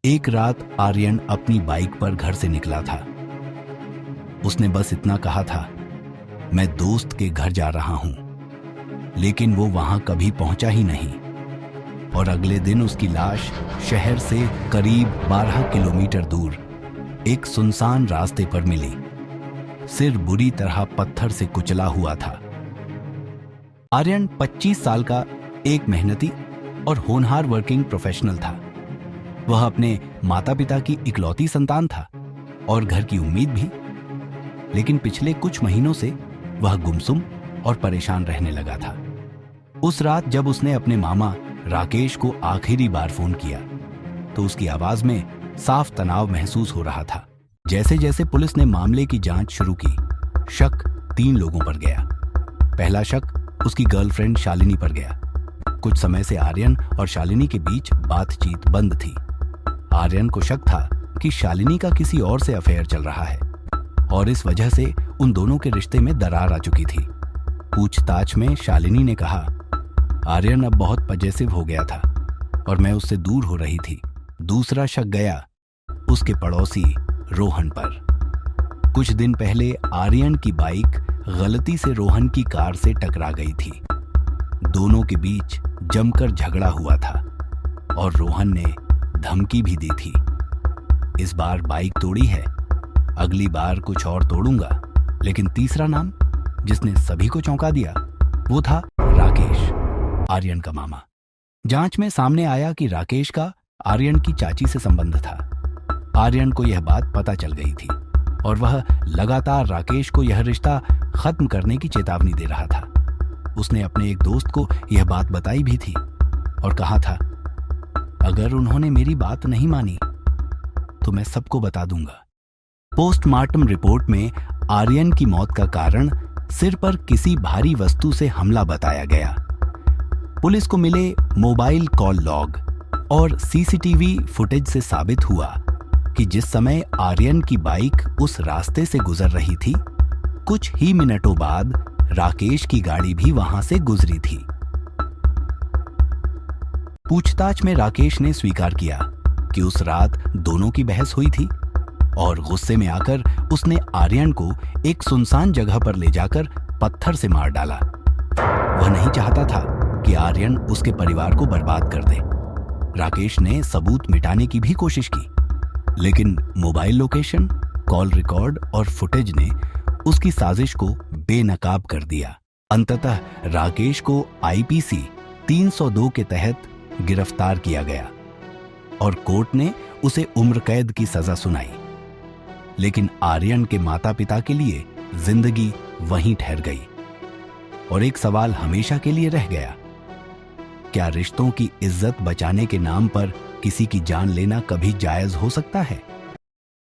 एक रात आर्यन अपनी बाइक पर घर से निकला था। उसने बस इतना कहा था, मैं दोस्त के घर जा रहा हूं, लेकिन वो वहां कभी पहुंचा ही नहीं और अगले दिन उसकी लाश शहर से करीब 12 किलोमीटर दूर एक सुनसान रास्ते पर मिली। सिर बुरी तरह पत्थर से कुचला हुआ था। आर्यन 25 साल का एक मेहनती और होनहार वर्किंग प्रोफेशनल था। वह अपने माता पिता की इकलौती संतान था और घर की उम्मीद भी। लेकिन पिछले कुछ महीनों से वह गुमसुम और परेशान रहने लगा था। उस रात जब उसने अपने मामा राकेश को आखिरी बार फोन किया तो उसकी आवाज में साफ तनाव महसूस हो रहा था। जैसे जैसे पुलिस ने मामले की जांच शुरू की, शक 3 लोगों पर गया। पहला शक उसकी गर्लफ्रेंड शालिनी पर गया। कुछ समय से आर्यन और शालिनी के बीच बातचीत बंद थी। आर्यन को शक था कि शालिनी का किसी और से अफेयर चल रहा है और इस वजह से उन दोनों के रिश्ते में दरार आ चुकी थी। पूछताछ में शालिनी ने कहा, आर्यन अब बहुत पजेसिव हो गया था और मैं उससे दूर हो रही थी। दूसरा शक गया उसके पड़ोसी रोहन पर। कुछ दिन पहले आर्यन की बाइक गलती से रोहन की कार से टकरा गई थी। दोनों के बीच जमकर झगड़ा हुआ था और रोहन ने धमकी भी दी थी, इस बार बाइक तोड़ी है, अगली बार कुछ और तोड़ूंगा। लेकिन तीसरा नाम जिसने सभी को चौंका दिया वो था राकेश, आर्यन का मामा। जांच में सामने आया कि राकेश का आर्यन की चाची से संबंध था। आर्यन को यह बात पता चल गई थी और वह लगातार राकेश को यह रिश्ता खत्म करने की चेतावनी दे रहा था। उसने अपने एक दोस्त को यह बात बताई भी थी और कहा था, अगर उन्होंने मेरी बात नहीं मानी तो मैं सबको बता दूंगा। पोस्टमार्टम रिपोर्ट में आर्यन की मौत का कारण सिर पर किसी भारी वस्तु से हमला बताया गया। पुलिस को मिले मोबाइल कॉल लॉग और सीसीटीवी फुटेज से साबित हुआ कि जिस समय आर्यन की बाइक उस रास्ते से गुजर रही थी, कुछ ही मिनटों बाद राकेश की गाड़ी भी वहां से गुजरी थी। पूछताछ में राकेश ने स्वीकार किया कि उस रात दोनों की बहस हुई थी और गुस्से में आकर उसने आर्यन को एक सुनसान जगह पर ले जाकर पत्थर से मार डाला। वह नहीं चाहता था कि आर्यन उसके परिवार को बर्बाद कर दे। राकेश ने सबूत मिटाने की भी कोशिश की, लेकिन मोबाइल लोकेशन, कॉल रिकॉर्ड और फुटेज ने उसकी साजिश को बेनकाब कर दिया। अंततः राकेश को आईपीसी 302 के तहत गिरफ्तार किया गया और कोर्ट ने उसे उम्र कैद की सजा सुनाई। लेकिन आर्यन के माता पिता के लिए जिंदगी वहीं ठहर गई और एक सवाल हमेशा के लिए रह गया, क्या रिश्तों की इज्जत बचाने के नाम पर किसी की जान लेना कभी जायज हो सकता है?